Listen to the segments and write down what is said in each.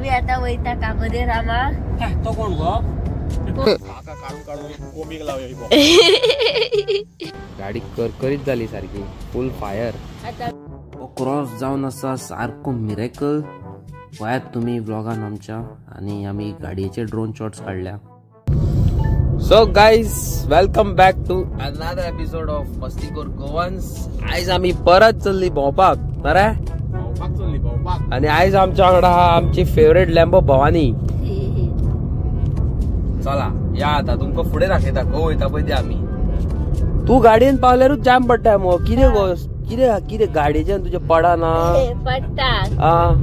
आम्ही आता वैता कामध्ये रामा तो कोण गो गाडी करकरीत झाली सारखी फुल फायर क्रॉस जाऊन असा सारखो मिरेकल वयात तुम्ही व्लॉगान आमच्या आणि आम्ही गाडीचे ड्रोन शॉट्स काढल्या. So guys welcome back to another episode of मस्तीखोर गोवन्स. आयज आम्ही परत चल्ली भोंवपाक बरे आणि आयज आमच्या वांगडा आमची फेवरेट लॅम्बो भवानी. चला या आता तुमका फुडें दाखयता खंय वयता पळय ते आमी. तू गाडयेन पावल्यारूच जाम पडटा मग कितें गो कितें गाडयेच्यान तुजे पडना पडटा आ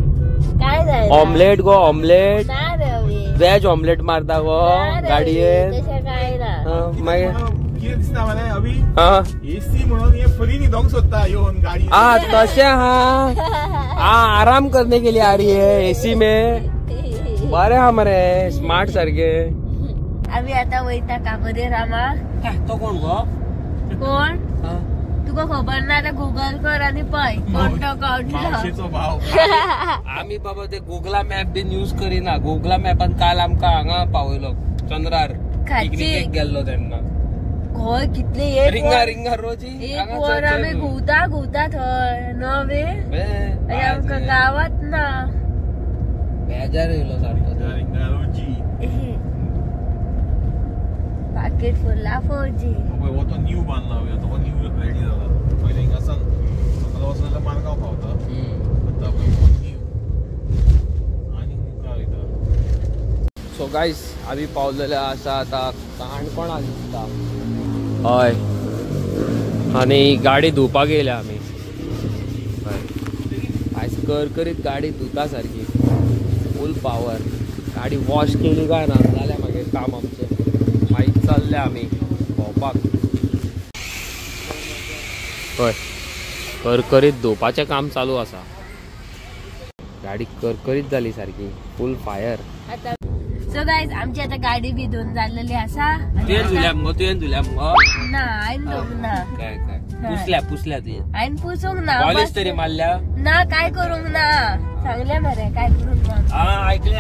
काय जाय ऑमलेट गो ऑमलेट ना रे वेज ऑमलेट मारता गो गाडयेन तशें काय ना. मागीर कितें दिसता मरे अभी एसी म्हणून हे फ्री न्हिदोंक सोदता येवन गाडी. तशें आराम करने के लिए आ रही है एसी में. बरे हा मरे स्मार्ट सारखे. आम्ही आता वैता कामध्ये रामा. तो कोण गो कोण तुका खबर ना तर गुगल कर आणि पळय कोणतो मावशेचो भाव. आम्ही बाबा ते गुगला मॅप बीन यूज करिना. गुगला मॅपान काल आमका हांगा पावयलो चंद्रार पिकनिकेक गेल्लो तेन्ना. खंय कितले रिंगा रोजी एक वर आम्ही घुवता थंय नवे आणि आमका गावात ना बेजार येयलो सारको. पाकिट फुल्ला 4G. हो तो न्यू बांधला तो न्यू रेडी झाला. पहिले हिंगा सकल वचलेला मार्गाव पावता आता न्यू आणि मुखार येता. सो गाईस आम्ही पावलेले असा आता काणकोणा दिसता. हय आणि गाडी धुवपाक गेल्या आमी. आयज करकरीत गाडी धुता सारखी फुल पावर. गाडी वॉश केली काय ना जाल्यार मागीर काम आमचें. मागीर चल्ले आमी भोंवपाक. हय करकरीत धुवपाचें काम चालू आसा. गाडी करकरीत जाली सारखी फुल फायर. सो गाईज आमची आता गाडी बी धुवून जाल्लेली आसा. तुवें धुल्या मगो ना हायन धुवंक ना. काय पुसल्या तुवें हायन पुसूंक ना. पॉलिश तरी मारल्या ना काय करूंक ना सांगले मरे काय करूंक ना. ऐकले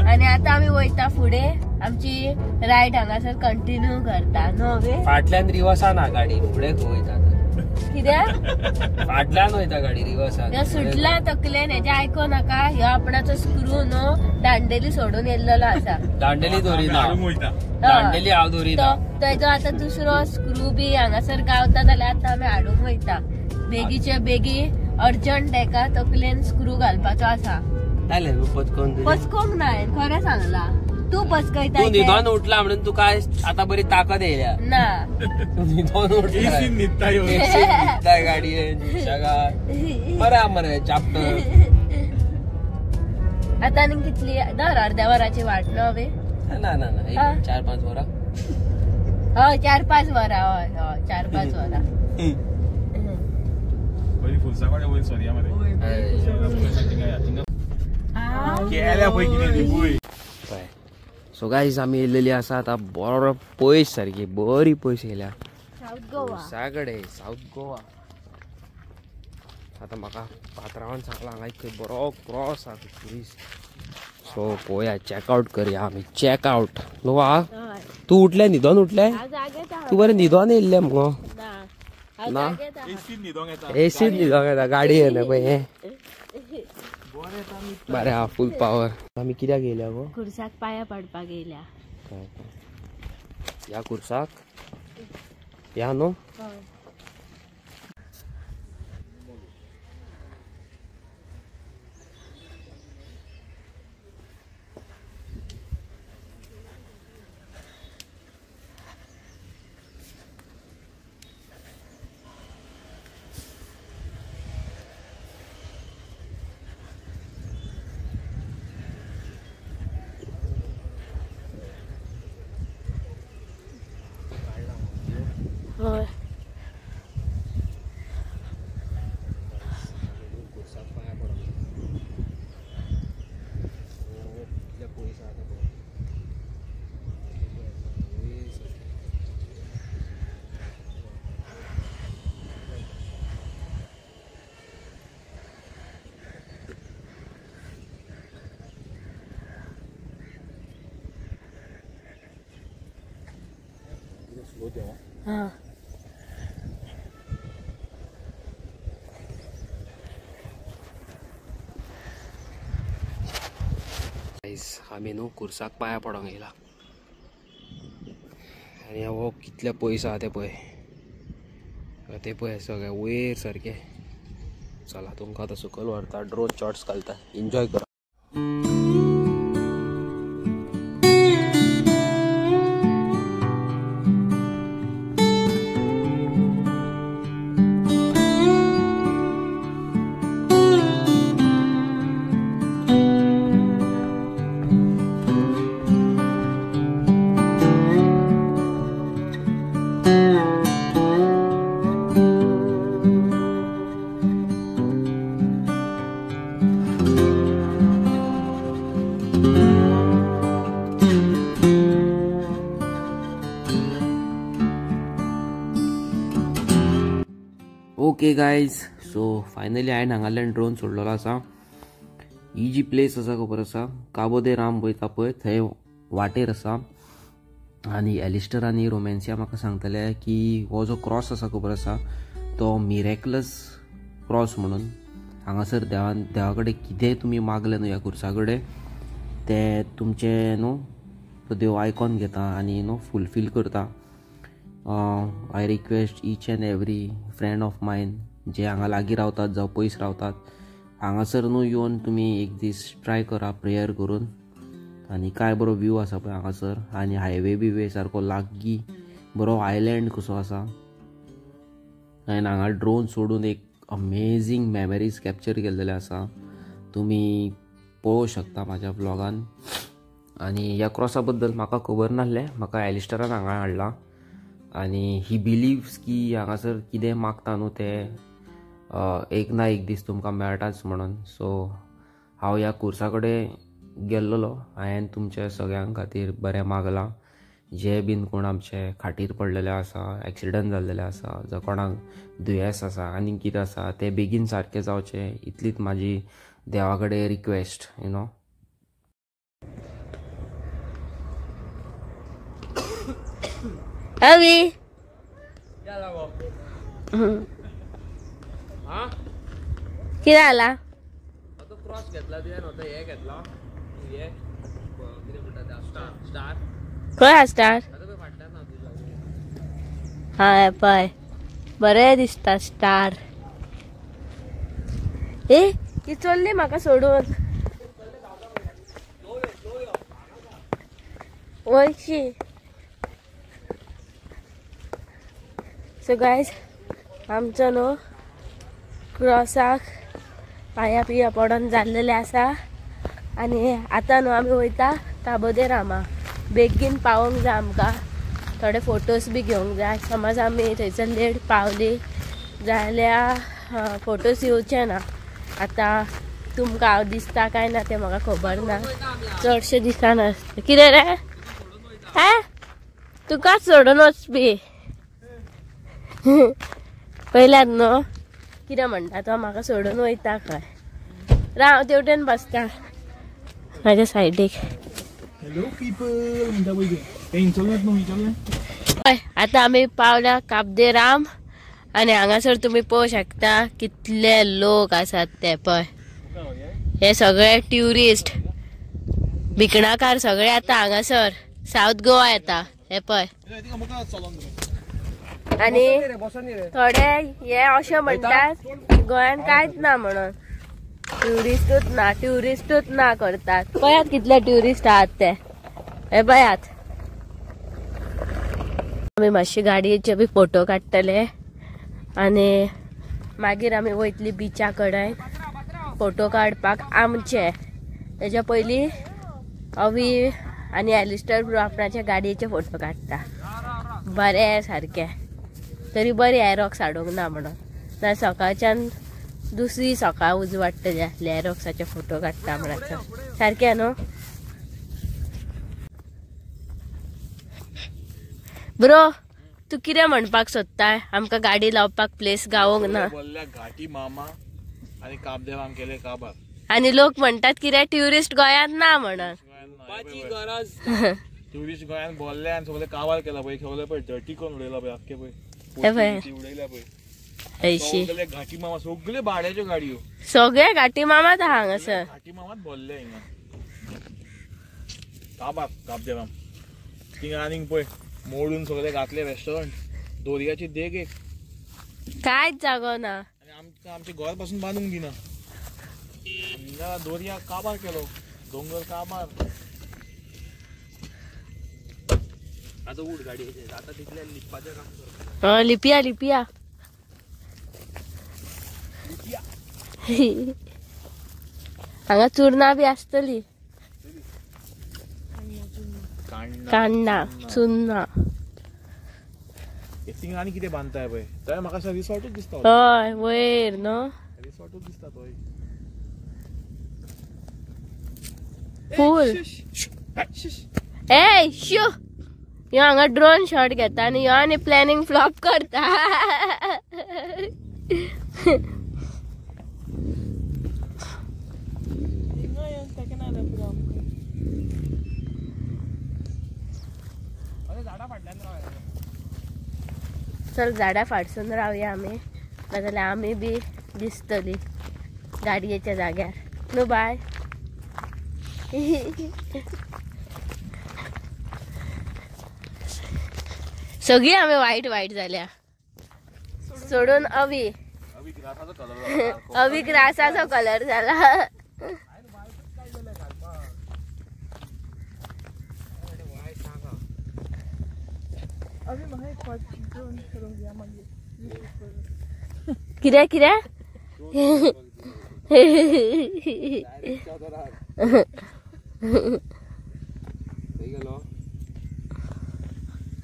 आणि आता आम्ही वयता फुडे आमची राईड हांगासर कंटिन्यू करता न्हू. फाटल्यान रिवर्सान ना गाडी फुडें वयता कित्याक फाटल्यान वयता गाडी रिवर्सान. सुटला तकलेन हेजे आयको नाका. ह्यो आपणाचो स्क्रू न्हू दांडेली सोडून येल्लो आसा. दांडेली दोरीना वयता दांडेली हांव दोरीना. तेजो आता दुसरो स्क्रू बी हांगासर गावता जाल्यार आता आमी हाडूंक वयता. बेगीचे बेगी अर्जंट एका तकलेन स्क्रू घालपाचो आसा. पचकोंक ना खरें सांगला. तू पचकयता न्हिदोन उठला म्हणून तुका आता बरी ताकद येयल्या ना. न्हिदोन उठला न्हिदता गाडयेन बरें मरे चाप्टर. आता आनी कितली अर्ध्या वराची वाट न्हू हवे. ना 4-5 वरां. हय 4-5 वरां. हय 4-5 वरां. पयली फुलसाकोडे वयर सोरया मरे. केल्या पळय कितें ती पळय. सो गाईज आमी येयलेली आसा आता बरो पयस सारकी बरी पयस येयल्या साऊथ गोवा सागडे साऊथ गोवा. आता म्हाका पात्रांवान सांगला हांगा एक बरो क्रॉस आसा ट्युरिस्ट. सो पळोवया चॅकआउट करया आमी. चॅकआउट न्हू हा. तू उठले न्हिदोन उठले. तू बरें न्हिदोन येयल्ले मगो ना. एसीन न्हिदोंक येता गाडी येना पळय हे. बरें हा फुल पावर. आमी कित्याक येयल्या गो. खुर्साक पाया पडपाक येयल्या. ह्या खुर्साक ह्या न्हू. हा आम्ही न्हू कुर्साक पाया पडोंक येयला आनी हो कितले पयस आहा ते पळय सगळे वयर सारखे. चला तुमकां आतां सकयल व्हरता, ड्रोन शॉट्स घालता, एन्जॉय करा. ओके गायज, सो फायनली हांवें हांगाल्यान ड्रोन सोडलेलो आसा. ही जी प्लेस आसा खबर आसा, काबो दे राम वयता पळय थंय वाटेर आसा. आनी एलिस्टर आनी रोमॅन्सिया म्हाका सांगतले की हो जो क्रॉस आसा खबर आसा तो मिरेक्लस क्रॉस म्हणून. हांगासर देवा कडेन कितेंय तुमी मागलें न्हू ह्या कुर्सा कडेन ते तुमचे न्हू तो देव आयकून घेता आनी फुलफील करता. I request each and every friend of mine जे हांगा लागीं रावतात जावं पयस रावतात, हांगासर न्हू येवन तुमी एक दीस ट्राय करा प्रेयर करून. आनी काय बरो व्यू आसा पळय हांगासर, आनी हायवे बिवे सारको लागीं बरो आयलँड कसो आसा. हांवें हांगा ड्रोन सोडून एक अमेझींग मेमरीज कॅप्चर केल्लेले आसा, तुमी पळोवंक शकता म्हाज्या व्लॉगान. आनी ह्या क्रॉसा बद्दल म्हाका खबर नासलें, म्हाका एलिस्टरान हांगा हाडला. आनी ही बिलिव्स की हांगासर कितें मागता न्हू ते एक ना एक दीस तुमकां मेळटाच म्हणून. सो हांव ह्या कुर्सा कडेन गेल्लो, हांवें तुमच्या सगळ्यां खातीर बरें मागलां. जे बीन कोण आमचे खाटीर पडलेले आसा, एक्सिडंट जाल्लेले आसा, जो कोणाक दुयेंस आसा आनी कितें आसा ते बेगीन सारकें जावचे, इतलीच म्हाजी देवा कडेन रिक्वेस्ट. अवी कितें जाला? क्रॉस घेतला तुवें, होतो हे घेतला, हे कितें म्हणटा ते स्टार. खंय हा स्टार? हा पळय बरें दिसता स्टार. ती चल्ली म्हाका सोडून वयची. सो गायज आमचो न्हू क्रॉसाक पाया पिया पडोन जाल्लेले आसा. आनी आतां न्हू आमी वयता काबो दे रामा. बेगीन पावोंक जाय आमकां, थोडे फोटोज बी घेवंक जाय. समज आमी थंयसर लेट पावली जाल्यार फोटोज येवचे ना. आतां तुमकां हांव दिसता काय ना तें म्हाका खबर ना, चडशे दिसना. कितें रे तुकाच सोडून वचपी पयल्यात न्हू कितें म्हणटा तो म्हाका सोडून वयता खंय. राव तेवटेन बसता म्हाज्या सायडीक. आतां आमी पावल्या काब दे राम. आनी हांगासर तुमी पळोवंक शकता कितले लोक आसात ते पळय. हे सगळे ट्युरिस्ट भिकणाकार सगळे आतां हांगासर सावथ गोवा येता. हे पळय. आनी थोडे हे अशें म्हणटात गोंयान कांयच ना म्हणून, ट्युरिस्टूच ना करतात. पळयात कितले ट्युरिस्ट आहात ते. हे पळयात. आमी मातशे गाडयेचे बी फोटो काडटले आनी मागीर आमी वयतली बिचा कडेन फोटो काडपाक आमचे. तेच्या पयलीं अवी आनी एलिस्टर आपणाच्या गाडयेचे फोटो काडटा बरें सारके. तरी बरी एरोक्स हाडूंक ना म्हणून, ना सकाळच्यान दुसरी सकाळ उजवाडटली आसली एरोक्साचे फोटो काडटा म्हणून. सारकें न्हू ब्रो? तू कितें म्हणपाक सोदता? आमकां गाडी लावपाक प्लेस गावोंक ना. घाटी मामा आनी काब दे राम केले काबार. आनी लोक म्हणटात कितें ट्युरिस्ट गोंयांत ना म्हणून. ट्युरिस्ट गोंयान भरले आनी सगळे काबार केला पळय, सगळे पळय डर्टी करून उडयला पळय, आख्खे पळय उडयल्या पळय. सगळे घाटी मामा, सगळे भाड्याच्यो गाडयो, सगळे घाटी मामात हांगासर घाटी मामात भरले हिंगा काबार काबदेराम. थिंगा आनीक पळय मोडून सगळे घातले रेस्टॉरंट, दोरयाची देग एक कांयच जागो ना. आनी आमचे घर पासून बांदूंक दिना. हिंगा दोरया काबार केलो, दोंगर काबार. आता उड गाडी आता तिथल्या लिपपाचें काम करता. लिपिया लिपिया हांगा चुरना बी आसतली. काण्णा चुन्ना. थिंगा आनी कितें बांदताय पळय, थंय म्हाका असो रिसॉर्टूच दिसता. हय वयर न्हू रिसॉर्टूच दिसता थंय. फूल ए शू ह्यो हांगा ड्रोन शॉट घेता आनी ह्यो आनी प्लॅनिंग फ्लॉप करता. चल झाडा फाटसून रावया आमी, नाजाल्यार आमी बी दिसतली गाडयेच्या जाग्यार न्हू बाय. सगळी आमी वायट वायट जाल्या सोडून अवी अवी ग्रासाचो कलर जाला. कित्याक कित्याक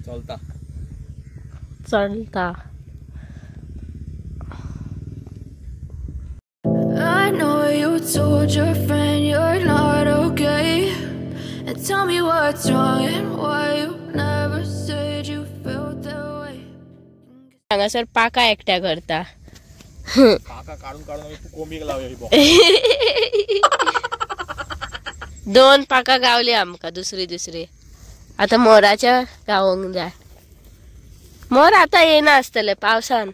चलता चलता. I know you told your friend you're not okay, and tell me what's wrong and why you never said you felt that way. हांगासर पाका एकट्या करता. काका काढून काढून कोंबीक लावया. दोन पाका गावली आमका दुसरी दुसरी. आता मोराच्या गावोंक जाय. मोर आता येना आसतले पावसान.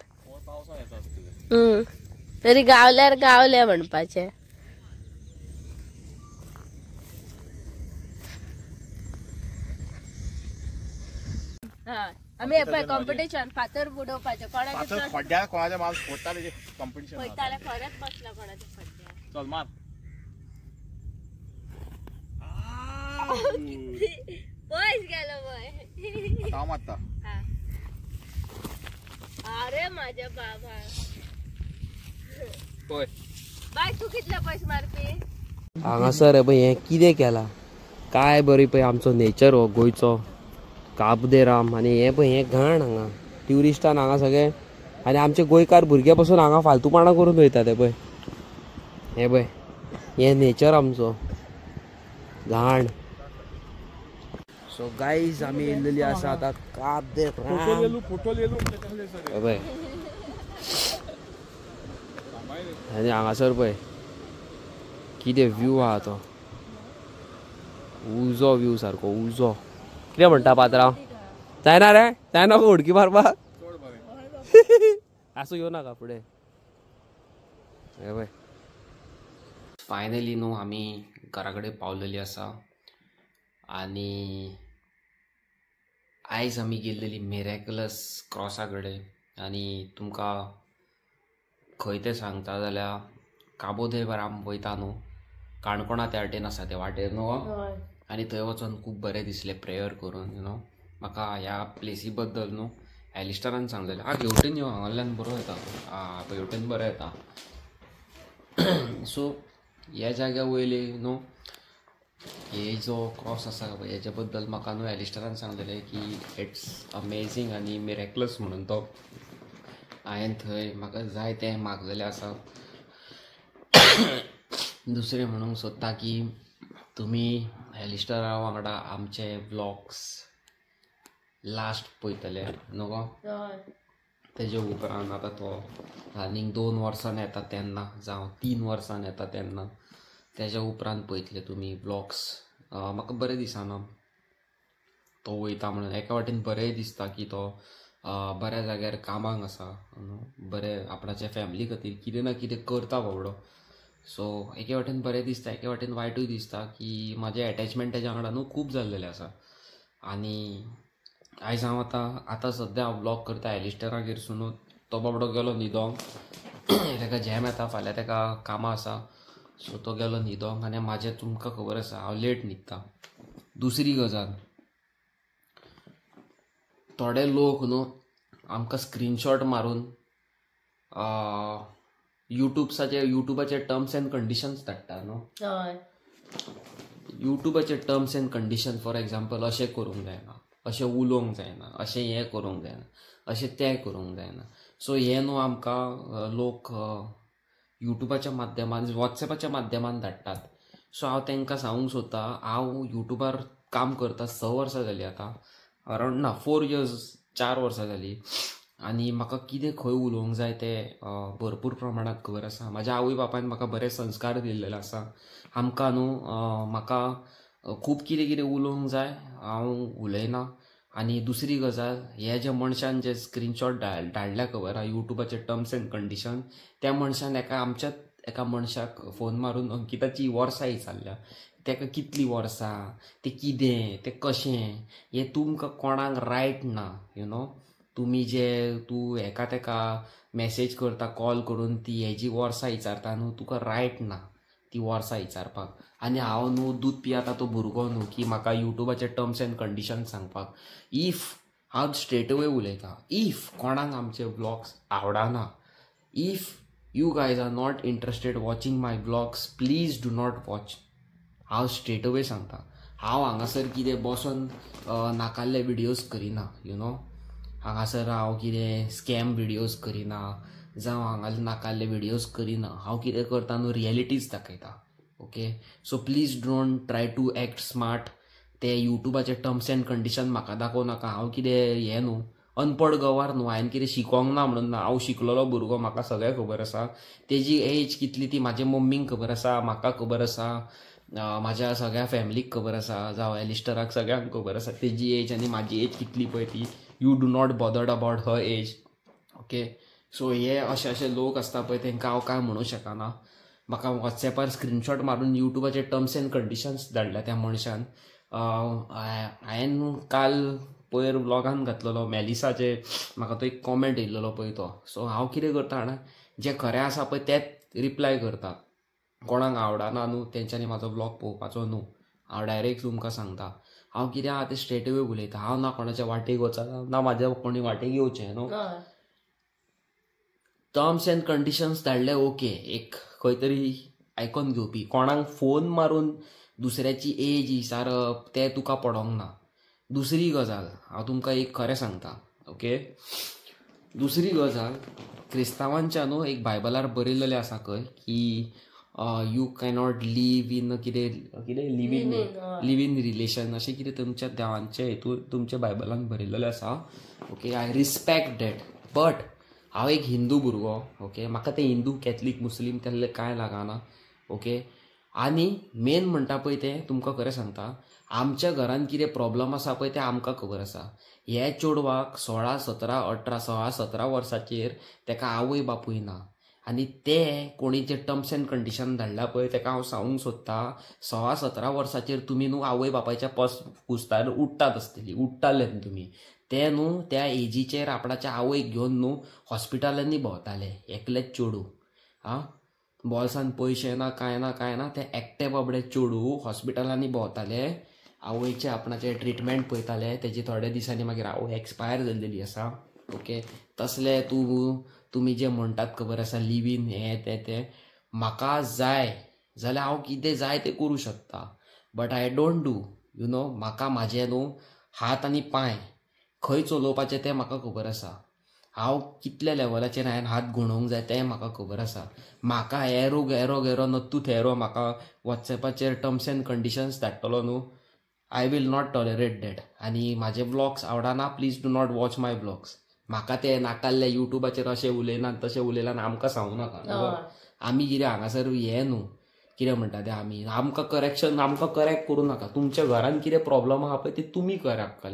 तरी गावल्यार गावले म्हणपाचे. आमी हे पळय कॉम्पिटिशन फातर बुडोवपाचे कोणाचे खड्ड्या कोणाचे माल फोडटा तेजे कॉम्पिटिशन पळयताले खरेंच बसला कोणाचे खड्ड्या. चल मार. पयस गेलो पळय. हांव मारता. अरे माझ्या बाबा पळय बाय तू कितले पयस मारपी. हांगासर पळय हें कितें केलां काय बरी पळय आमचो नेचर हो गोंयचो काबदेराम. आनी हें पळय हें घाण हांगा ट्युरिस्टान हांगा सगळे आनी आमचे गोंयकार भुरगे पासून हांगा फालतूपणा करून वयता ते पळय. हें पळय हें नेचर आमचो घाण. सो गाईज आमी येयलेली आसा आतां काबदेराम. पळय आनी हांगासर पळय कितें व्यू आहा तो उजो व्यू सारको उजो. कितें म्हणटा पात्रांव जायना रे जायना उडकी मारपाक. आसूं येवं नाका फुडें. हे पळय फायनली न्हू आमी घरा कडेन पावलेली आसा. आनी आयज आमी गेल्लेली मिरेकलस क्रॉसा कडेन. आनी तुमकां खंय तें सांगता जाल्यार काबोदेराम वयता न्हू काणकोणा त्या वाटेन आसा ते वाटेर न्हू. आनी थंय वचून खूब बरें दिसलें प्रेयर करून यू नो. म्हाका ह्या प्लेसी बद्दल न्हू एलिस्टरान सांगलेलें हेवटेन यो हांगाल्यान बरो येता. हेवटेन बरो येता. सो ह्या जाग्या वयले न्हू हे जो क्रॉस आसा हेच्या बद्दल म्हाका न्हू एलिस्टरान सांगलेलें की इट्स अमेझींग आनी मिरेकलस म्हणून तो. हांवें थंय म्हाका जाय तें मागलेलें आसा. दुसरें म्हणूंक सोदता की तुमी एलिस्टरा वांगडा आमचे व्लॉग्स लास्ट पळयतले न्हू गो. तेजे उपरांत आतां तो आनीक 2 वर्सान येता तेन्ना जावं 3 वर्सान येता तेन्ना तेज्या उपरांत पळयतले तुमी व्लॉग्स. म्हाका बरें दिसना तो वयता म्हणून. एका वाटेन बरेंय दिसता की तो बऱ्या जाग्यार कामाक आसा, बरें आपणाच्या फॅमिली खातीर कितें ना कितें करता बाबडो. सो एके वाटेन बरें दिसता, एके वाटेन वायटूय दिसता की म्हाजें एटॅचमेंट तेज्या वांगडा न्हू खूब जाल्लेलें आसा. आनी आयज हांव आतां सद्या हांव ब्लॉग करता एलिस्टराक इरसून. तो बाबडो गेलो न्हिदोंक, ताका जॅम येता, फाल्यां ताका कामां आसा, सो तो गेलो न्हिदोंक. आनी म्हाजें तुमकां खबर आसा हांव लेट न्हिदता. दुसरी गजाल, थोडे लोक न्हू आमकां स्क्रीनशॉट मारून युट्यूबाचे टर्म्स एंड कंडिशन्स धाडटा न्हू. युट्यूबाचे terms and condition for example अशें करूंक जायना, अशें उलोवंक जायना, अशें हें करूंक जायना, अशें तें करूंक जायना. सो हें न्हू आमकां लोक युट्यूबाच्या माध्यमान, वॉट्सॅपाच्या माध्यमान धाडटात. सो हांव तांकां सांगूंक सोदतां, हांव युट्यूबार काम करता 6 वर्सां जालीं आतां, अरावंड 4 years 4 वर्सां जालीं. आनी म्हाका कितें खंय उलोवंक जाय तें भरपूर प्रमाणांत खबर आसा. म्हाज्या आवय बापायन म्हाका बरे संस्कार दिल्लेले आसा. आमकां न्हू म्हाका खूब कितें कितें उलोवंक जाय हांव उलयना. आनी दुसरी गजाल, हे जे मनशान जे स्क्रीनशॉट धाडल्या खबर आहा युट्यूबाचे टर्म्स एंड कंडिशन, त्या मनशान आमच्याच एका मनशाक फोन मारून अंकिताची वर्सां विचारल्या. ताका कितलीं वर्सां, तें कितें, तें कशें, हें तुमकां कोणाक रायट ना. तुमी तूं एका तेका मॅसेज करता कॉल करून ती हेजी वर्सां विचारता न्हू, तुका रायट ना ती वर्सां विचारपाक. आनी हांव न्हू दूद पियेता तो भुरगो न्हू की म्हाका युट्यूबाचे टर्म्स एंड कंडिशन सांगपाक. इफ हांव स्ट्रेट अवे उलयतां, इफ कोणाक आमचे ब्लॉग्स आवडना, if you guys are not interested watching my blogs, please do not watch. हांव स्ट्रेट अवे सांगता. हांव हांगासर कितें बसून नाकाल्ले विडियोज करिना. हांगासर हांव कितें स्कॅम विडियोज करिना, जावं हांगासर नाकाल्ले विडियोज करिना. हांव कितें करता न्हू रियलिटीज दाखयता. Okay, so please don't try to act smart. ते युट्यूबाचे टर्म्स एंड कंडिशन म्हाका दाखोव नाका. हांव कितें हें न्हू अनपड गवार न्हू, हांवें कितें शिकोंक ना म्हणून ना. हांव शिकलेलो भुरगो, म्हाका सगळें खबर आसा. तेजी एज कितली ती म्हाज्या मम्मीक खबर आसा, म्हाका खबर आसा, म्हाज्या सगळ्या फॅमिलीक खबर आसा, जावं एलिस्टराक सगळ्यांक खबर आसा तेजी एज आनी म्हाजी एज कितली पळय ती. You do not bothered about her age. Okay, so हे अशे लोक आसता पळय तांकां हांव कांय म्हणूं शकना. म्हाका वॉट्सॅपार स्क्रीनशॉट मारून युट्यूबाचे टर्म्स एंड कंडिशन्स धाडल्या त्या मनशान. हांवें काल पयर ब्लॉगान घातलेलो मॅलिसाचे, म्हाका तो एक कॉमेंट येयल्लो पळय तो. सो हांव कितें करता जाणा, जें खरें आसा पळय तेंच रिप्लाय करता. कोणाक आवडना न्हू तेंच्यांनी म्हाजो ब्लॉग पळोवपाचो न्हू. हांव डायरेक्ट तुमकां सांगता. हांव कितें आहा तें स्ट्रेट अवे उलयता. हांव ना कोणाच्या वाटेक वचना, ना म्हाज्या कोणी वाटेक येवचें न्हू. टर्म्स एंड कंडिशन्स धाडले ओके, एक खंय तरी आयकोन घेवपी. कोणाक फोन मारून दुसऱ्याची एज विचारप तें तुका पडोंक ना. दुसरी गजाल हांव तुमकां एक खरें सांगता. ओके, दुसरी गजाल, क्रिस्तांवांच्या न्हू एक बायबलार बरयल्लेलें आसा खंय की यू कॅनॉट लीव इन कितें लिव इन रिलेशन, अशें कितें तुमच्या देवांचे हेतून तुमच्या बायबलान बरयल्लेलें आसा. Okay, I respect that. But हांव एक हिंदू भुरगो. ओके, म्हाका ते हिंदू कॅथलीक मुस्लीम तेल्ले कांय लागना. ओके, आनी मेन म्हणटा पळय तें तुमकां खरें सांगता, आमच्या घरान कितें प्रॉब्लम आसा पळय तें आमकां खबर आसा. हे चेडवाक 16, 17, 18, 16, 17 वर्साचेर तेका आवय बापूय ना. आनी ते कोणी जे टर्म्स एंड कंडिशन धाडल्या पळय तेका हांव सांगूंक सोदता, 16, 17 वर्साचेर तुमी न्हू आवय बापायच्या कुस्तार उठटात आसतली, उठटाले न्हू तुमी. ते न्हू त्या एजीचेर आपणाच्या आवयक घेवन न्हू हॉस्पिटलांनी भोंवताले एकलेच चेडू. बॉल्सान पयशे ना कांय ना, ते एकटे बाबडे चेडू हॉस्पिटलांनी भोंवताले, आवयचे आपणाचे ट्रिटमेंट पळयताले. तेजे थोड्या दिसांनी मागीर आवय एक्सपायर जाल्लेली आसा. ओके, तसले तुमी जे म्हणटात खबर आसा लिव इन हें तें म्हाका जाय जाल्यार हांव कितें जाय तें करूं शकता. But I don't do. म्हाका म्हाजे न्हू हात आनी पांय खंय चलोवपाचे तें म्हाका खबर आसा. हांव कितल्या लेवलाचेर हांवें हात घुंवोवंक जाय तें म्हाका खबर आसा. म्हाका एरो नत्तू थेरो म्हाका वॉट्सॅपाचेर टर्म्स एंड कंडिशन्स धाडटलो न्हू, I will not tolerate that. आनी म्हाजे ब्लॉग्स आवडना, please do not watch my blogs. म्हाका ते नाकाल्ले युट्यूबाचेर अशें उलयनात तशें उलयलां आमकां सांगूं नाका. आमी कितें हांगासर हें न्हू कितें म्हणटा तें आमी आमकां करेक्ट करूं नाका. तुमच्या घरान कितें प्रॉब्लम आहा पळय ते तुमी करेक्ट.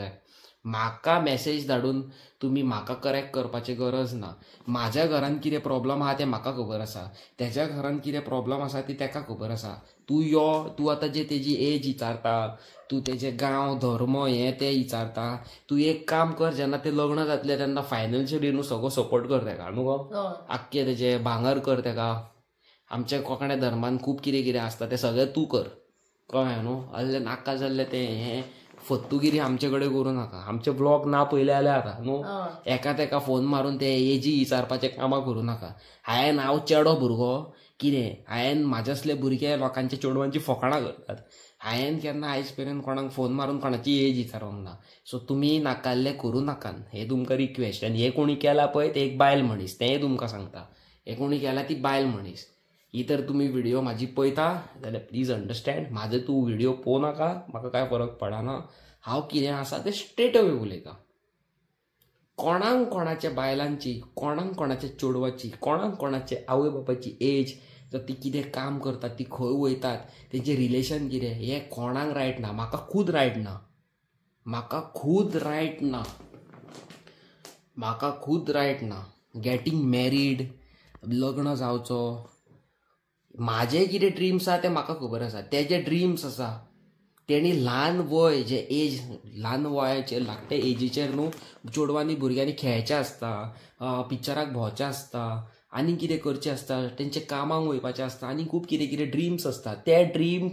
म्हाका मॅसेज धाडून तुमी म्हाका करेक्ट करपाची गरज ना. म्हाज्या घरान कितें प्रॉब्लम आहा तें म्हाका खबर आसा, तेज्या घरान कितें प्रॉब्लम आसा ती तेका खबर आसा. तूं आतां जे तेजी एज विचारता, तूं तेजें गांव धर्म हें तें विचारता. तूं एक काम कर, जेन्ना तें लग्न जातलें तेन्ना फायनान्शियली न्हू सगळो सपोर्ट कर तेका न्हू गो. आख्खें तेजें भांगर कर तेका. आमच्या कोंकण्या धर्मान खूब कितें कितें आसता तें सगळें तूं कर, कळ्ळें न्हू. असलें नाका जाल्लें तें हें फत्तूगिरी आमचे कडेन करूं नाका. आमचे ब्लॉग ना पयले जाल्यार जाता न्हू. एका तेका फोन मारून ते एजी विचारपाचें कामां करूं नाका. हांव चेडो भुरगो कितें, हांवें म्हाज्यासले भुरगे लोकांच्या चेडवांची फकाणां करतात. हांवें केन्ना आयज पर्यंत कोणाक फोन मारून कोणाची एज विचारूंक ना. सो तुमी नाकाल्लें करूं नाकात, हें तुमकां रिक्वेस्ट. आनी हें कोणी केला पळय तें एक बायल मनीस, तेंय तुमकां सांगता. हें कोणी केला ती बायल मनीस. ही तर तुमी व्हिडिओ म्हाजी पळयता जाल्यार प्लीज अंडरस्टँड. म्हाजो तूं व्हिडिओ पळोवं नाका, म्हाका कांय फरक पडना. हांव कितें आसा तें स्ट्रेट अवे उलयतां. कोणाक कोणाच्या बायलांची, कोणाक कोणाच्या चेडवाची, कोणाक कोणाच्या आवय बापायची एज, जर ती कितें काम करतात, ती खंय वयतात, तेंचें रिलेशन कितें, हें कोणाक रायट ना. म्हाका खूद रायट ना. गेटींग मॅरीड, लग्न जावचो, म्हाजे कितें ड्रिम्स आसा ते म्हाका खबर आसा. तेजे ड्रिम्स आसा. तेणी ल्हान वय जे एज, ल्हान वयाचेर लागते एजीचेर न्हू चेडवांनी भुरग्यांनी खेळचें आसता, पिक्चराक भोंवचें आसता, आनी कितें करचें आसता, तेंचे कामाक वयपाचें आसता, आनी खूब कितें कितें ड्रिम्स आसता. ते ड्रीम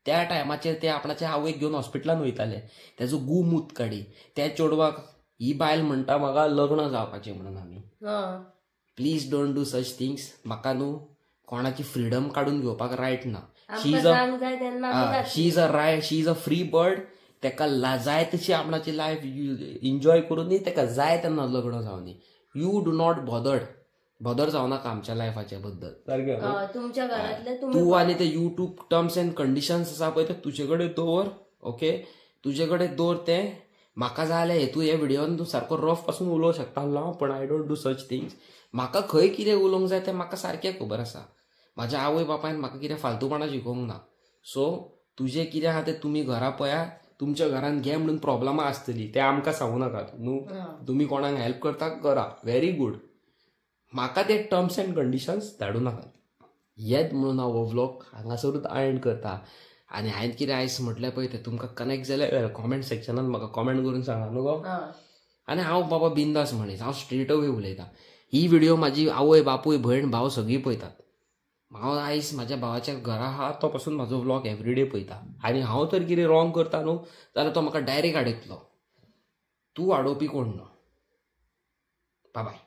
त्या टायमाचेर ते आपणाच्या आवयक घेवन हॉस्पिटलान वयताले. तेजो मूत काडी त्या चेडवाक ही बायल म्हणटा म्हाका लग्न जावपाचें म्हणून. आमी please don't do such things. म्हाका न्हू कोणाची फ्रीडम काडून घेवपाक रायट ना. शी इज अ फ्री बर्ड. तेका जाय तशी आपणाची लायफ एन्जॉय करून दी, तेका जाय तेन्ना लग्न जावनी. यू डू नॉट बॉदर जावं नाका आमच्या लायफाच्या बद्दल. सारकें. तूं आनी ते युट्यूब टर्म्स एंड कंडिशन्स आसा पळय ते तुजे कडेन दवर. ओके, तुजे कडेन दवर. तें म्हाका जाय जाल्यार तूं हे व्हिडिओन तूं सारको रफ पासून उलोवंक शकता, पण I don't do such things. म्हाका खंय कितें उलोवंक जाय तें म्हाका सारकें खबर आसा. म्हाज्या आवय बापायन म्हाका कितें फालतूपणां शिकोवंक ना. सो तुजें कितें आहा तें तुमी घरा पळया. तुमच्या घरान घे म्हणून प्रॉब्लमां आसतली तें आमकां सांगूं नाकात न्हू. तुमी कोणाक हेल्प करता करा, व्हेरी गूड. म्हाका ते टर्म्स एंड कंडिशन्स धाडूं नाका. हेच म्हणून हांव हो व्लॉग हांगासरूच एंड करता. आनी हांवें कितें आयज म्हटलें पळय तें तुमकां कनेक्ट जाल्यार कॉमेंट सेक्शनान म्हाका कॉमेंट करून सांगा न्हू गो. आनी हांव बाबा बिंदास मनीस, हांव स्ट्रेट अवे उलयतां. ही व्हिडिओ म्हाजी आवय बापूय भयण भाव सगळीं पळयतात. हांव आयज म्हाज्या भावाच्या घरा आहा तो पासून म्हाजो व्लॉग एवरीडे पळयता. आनी हांव तर कितें रॉंग करता न्हू जाल्यार तो म्हाका डायरेक्ट आडयतलो. तूं आडोवपी कोण ना. बाय.